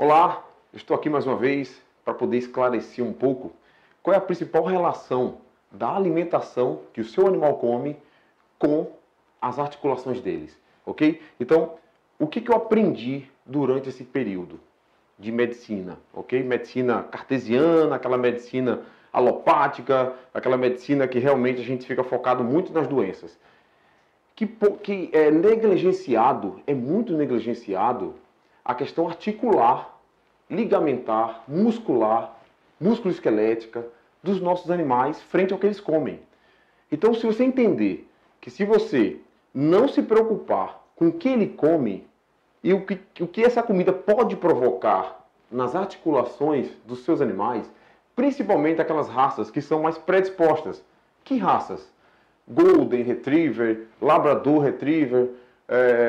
Olá, estou aqui mais uma vez para poder esclarecer um pouco qual é a principal relação da alimentação que o seu animal come com as articulações deles, ok? Então, o que eu aprendi durante esse período de medicina, ok? Medicina cartesiana, aquela medicina alopática, aquela medicina que realmente a gente fica focado muito nas doenças. Que é negligenciado, é muito negligenciado a questão articular, ligamentar, muscular, musculoesquelética dos nossos animais frente ao que eles comem. Então, se você entender que se você não se preocupar com o que ele come e o que essa comida pode provocar nas articulações dos seus animais, principalmente aquelas raças que são mais predispostas. Que raças? Golden Retriever, Labrador Retriever,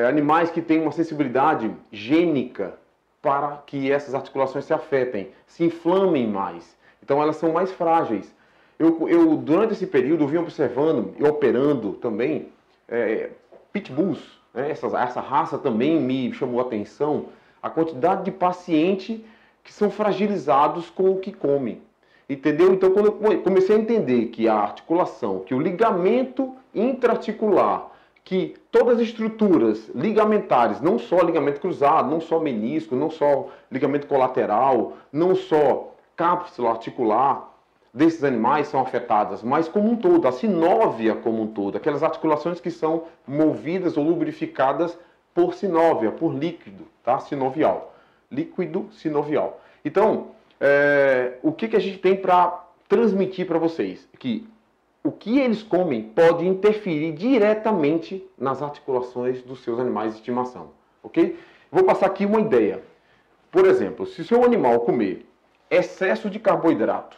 animais que têm uma sensibilidade gênica para que essas articulações se afetem, se inflamem mais. Então elas são mais frágeis. Eu durante esse período, eu vim observando e operando também pitbulls. Né? Essa raça também me chamou a atenção, a quantidade de pacientes que são fragilizados com o que comem. Entendeu? Então, quando eu comecei a entender que a articulação, que o ligamento intraarticular, que todas as estruturas ligamentares, não só ligamento cruzado, não só menisco, não só ligamento colateral, não só cápsula articular desses animais são afetadas, mas como um todo, a sinóvia como um todo, aquelas articulações que são movidas ou lubrificadas por sinóvia, por líquido, tá? Sinovial. Líquido sinovial. Então, o que a gente tem para transmitir para vocês? Que o que eles comem pode interferir diretamente nas articulações dos seus animais de estimação, ok? Vou passar aqui uma ideia. Por exemplo, se o seu animal comer excesso de carboidrato,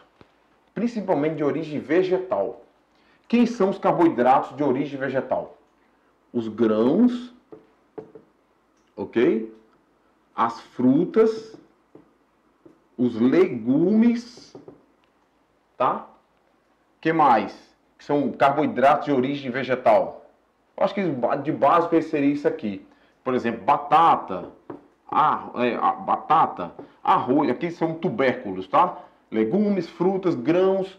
principalmente de origem vegetal, quem são os carboidratos de origem vegetal? Os grãos, ok? As frutas, os legumes, tá? Que mais? Que são carboidratos de origem vegetal. Eu acho que de básico seria isso aqui. Por exemplo, batata, arroz, aqui são tubérculos, tá? Legumes, frutas, grãos,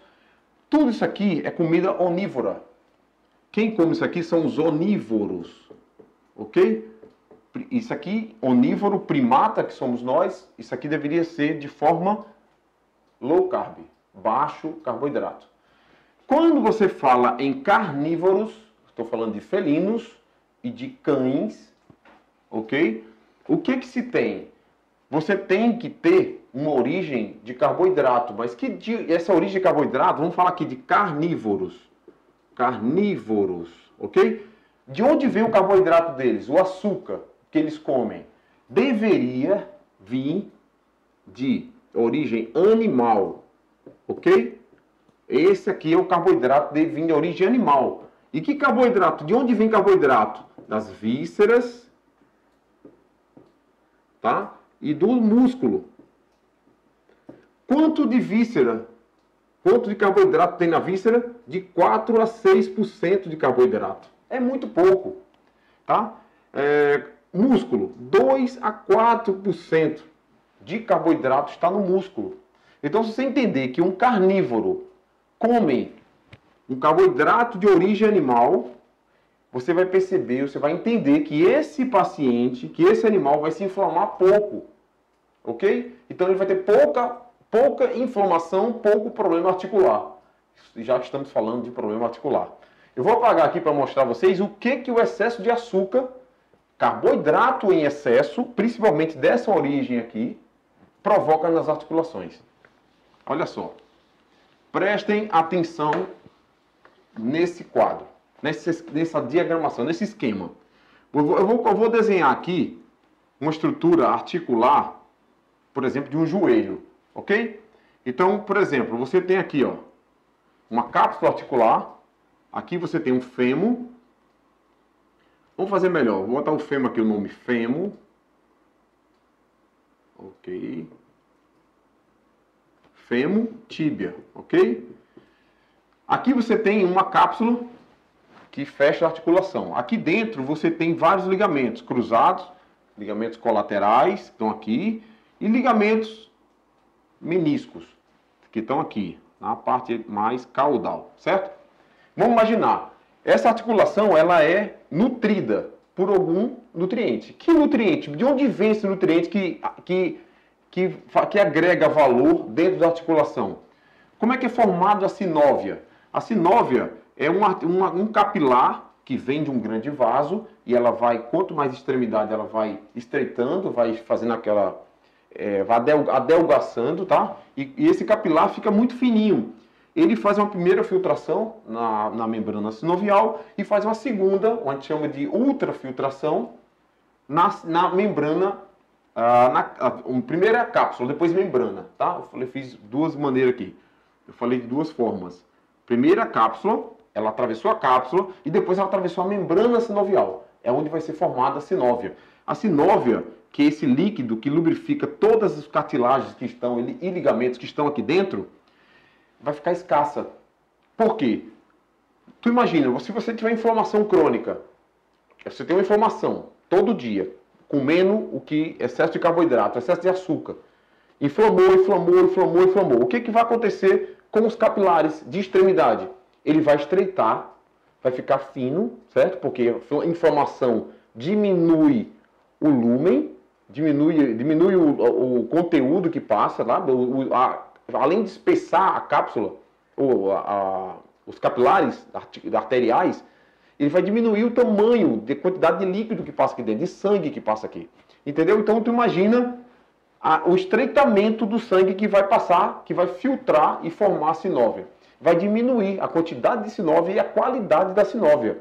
tudo isso aqui é comida onívora. Quem come isso aqui são os onívoros, ok? Isso aqui, onívoro, primata, que somos nós, isso aqui deveria ser de forma low carb, baixo carboidrato. Quando você fala em carnívoros, estou falando de felinos e de cães, ok? O que se tem? Você tem que ter uma origem de carboidrato, mas essa origem de carboidrato, vamos falar aqui de carnívoros. Carnívoros, ok? De onde vem o carboidrato deles? O açúcar que eles comem deveria vir de origem animal, ok? Esse aqui é o carboidrato deve vir de origem animal. E que carboidrato? De onde vem carboidrato? Das vísceras, tá? E do músculo. Quanto de víscera? Quanto de carboidrato tem na víscera? De 4 a 6% de carboidrato. É muito pouco, tá? Músculo, 2 a 4% de carboidrato está no músculo. Então, se você entender que um carnívoro come um carboidrato de origem animal, você vai perceber, você vai entender que esse paciente, que esse animal vai se inflamar pouco, ok? Então, ele vai ter pouca inflamação, pouco problema articular. Já que estamos falando de problema articular. Eu vou apagar aqui para mostrar a vocês o que o excesso de açúcar, carboidrato em excesso, principalmente dessa origem aqui, provoca nas articulações. Olha só. Prestem atenção nesse quadro, nessa diagramação, nesse esquema. Eu vou desenhar aqui uma estrutura articular, por exemplo, de um joelho, ok? Então, por exemplo, você tem aqui, ó, uma cápsula articular, aqui você tem um fêmur. Vamos fazer melhor, vou botar o fêmur aqui, o nome fêmur. Ok. Fêmur, tíbia, ok? Aqui você tem uma cápsula que fecha a articulação. Aqui dentro você tem vários ligamentos cruzados, ligamentos colaterais, que estão aqui, E ligamentos meniscos, que estão aqui, na parte mais caudal, certo? Vamos imaginar, essa articulação ela é nutrida por algum nutriente. Que nutriente? De onde vem esse nutriente que agrega valor dentro da articulação? Como é que é formado a sinóvia? A sinóvia é um capilar que vem de um grande vaso e ela vai, quanto mais extremidade ela vai estreitando, vai fazendo aquela... vai adelgaçando, tá? E esse capilar fica muito fininho. Ele faz uma primeira filtração na membrana sinovial e faz uma segunda, o que a gente chama de ultrafiltração, na membrana. Primeiro é a cápsula, depois membrana, tá? Eu fiz duas maneiras aqui. Eu falei de duas formas. Primeiro a cápsula, ela atravessou a cápsula e depois ela atravessou a membrana sinovial. É onde vai ser formada a sinóvia. A sinóvia, que é esse líquido que lubrifica todas as cartilagens que estão e ligamentos que estão aqui dentro, vai ficar escassa. Por quê? Tu imagina, se você tiver inflamação crônica, você tem uma inflamação todo dia, comendo excesso de carboidrato, excesso de açúcar, inflamou. O que vai acontecer com os capilares de extremidade? Ele vai estreitar, vai ficar fino, certo? Porque a inflamação diminui o lúmen, diminui o conteúdo que passa lá, além de espessar a cápsula, os capilares arteriais, ele vai diminuir o tamanho, de quantidade de líquido que passa aqui dentro, de sangue que passa aqui. Entendeu? Então, tu imagina o estreitamento do sangue que vai passar, que vai filtrar e formar a sinóvia. Vai diminuir a quantidade de sinóvia e a qualidade da sinóvia.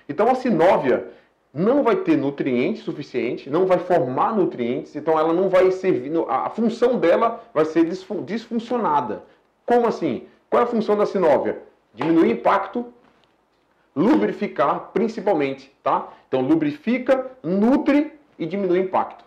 Então, a sinóvia não vai ter nutrientes suficientes, não vai formar nutrientes, então ela não vai servir, a função dela vai ser disfuncionada. Como assim? Qual é a função da sinóvia? Diminuir impacto, lubrificar principalmente, tá? Então lubrifica, nutre e diminui impacto.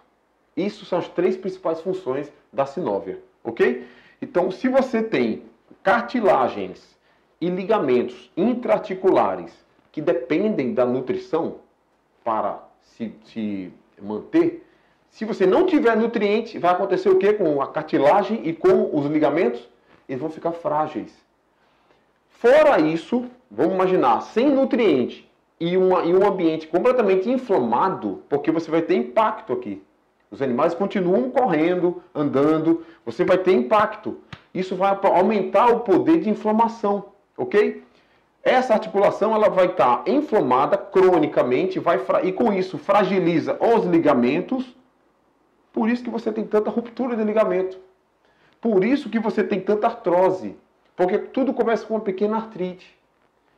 Isso são as três principais funções da sinóvia, ok? Então se você tem cartilagens e ligamentos intraarticulares que dependem da nutrição para se manter, se você não tiver nutriente, vai acontecer o que com a cartilagem e com os ligamentos? Eles vão ficar frágeis. Fora isso, vamos imaginar, sem nutriente e um ambiente completamente inflamado, porque você vai ter impacto aqui. Os animais continuam correndo, andando, você vai ter impacto. Isso vai aumentar o poder de inflamação, ok? Essa articulação ela vai estar inflamada cronicamente e com isso fragiliza os ligamentos. Por isso que você tem tanta ruptura de ligamento. Por isso que você tem tanta artrose. Porque tudo começa com uma pequena artrite.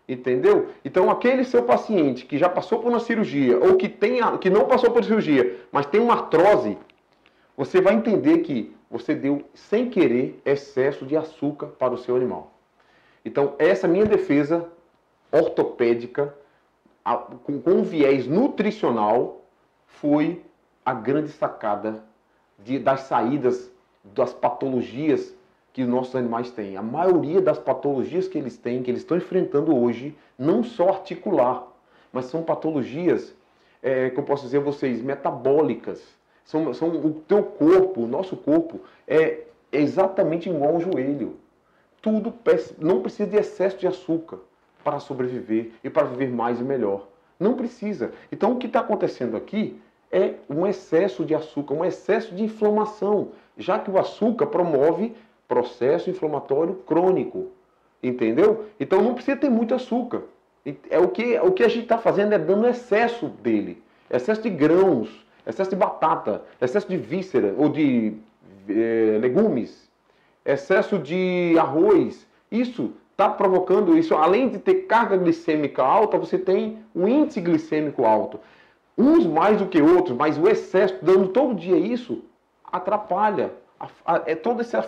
Entendeu? Então aquele seu paciente que já passou por uma cirurgia ou que não passou por cirurgia, mas tem uma artrose, você vai entender que você deu sem querer excesso de açúcar para o seu animal. Então essa minha defesa ortopédica com viés nutricional foi a grande sacada das saídas das patologias que os nossos animais têm. A maioria das patologias que eles têm, que eles estão enfrentando hoje, não só articular, mas são patologias, que eu posso dizer a vocês, metabólicas. São o teu corpo, o nosso corpo, é exatamente igual ao joelho. Tudo não precisa de excesso de açúcar para sobreviver e para viver mais e melhor. Não precisa. Então o que está acontecendo aqui é um excesso de açúcar, um excesso de inflamação, já que o açúcar promove processo inflamatório crônico. Entendeu? Então não precisa ter muito açúcar. O que a gente está fazendo é dando excesso dele. Excesso de grãos, excesso de batata, excesso de víscera ou de legumes, excesso de arroz. Isso está provocando isso. Além de ter carga glicêmica alta, você tem um índice glicêmico alto. Uns mais do que outros, mas o excesso, dando todo dia isso, atrapalha. É toda essa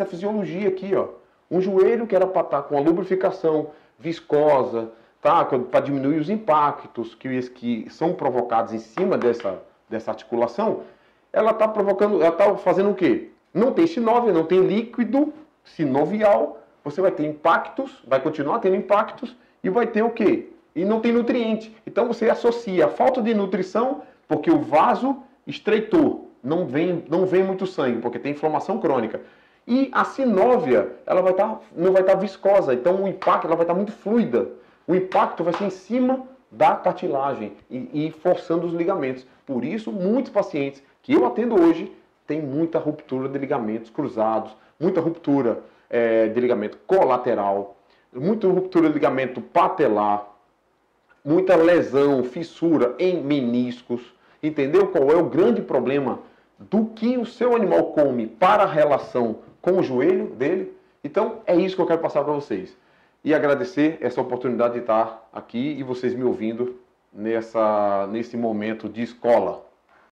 fisiologia aqui, ó. Um joelho que era para estar com a lubrificação viscosa, tá? Para diminuir os impactos que são provocados em cima dessa articulação, ela está provocando, ela está fazendo o quê? Não tem sinóvia, não tem líquido sinovial, você vai ter impactos, vai continuar tendo impactos e vai ter o quê? E não tem nutriente. Então você associa a falta de nutrição porque o vaso estreitou. não vem muito sangue, porque tem inflamação crônica. E a sinóvia, ela não vai estar viscosa, então o impacto ela vai estar muito fluida. O impacto vai ser em cima da cartilagem e forçando os ligamentos. Por isso, muitos pacientes que eu atendo hoje têm muita ruptura de ligamentos cruzados, muita ruptura de ligamento colateral, muita ruptura de ligamento patelar, muita lesão, fissura em meniscos. Entendeu qual é o grande problema do que o seu animal come para a relação com o joelho dele? Então, é isso que eu quero passar para vocês. E agradecer essa oportunidade de estar aqui e vocês me ouvindo nesse momento de escola.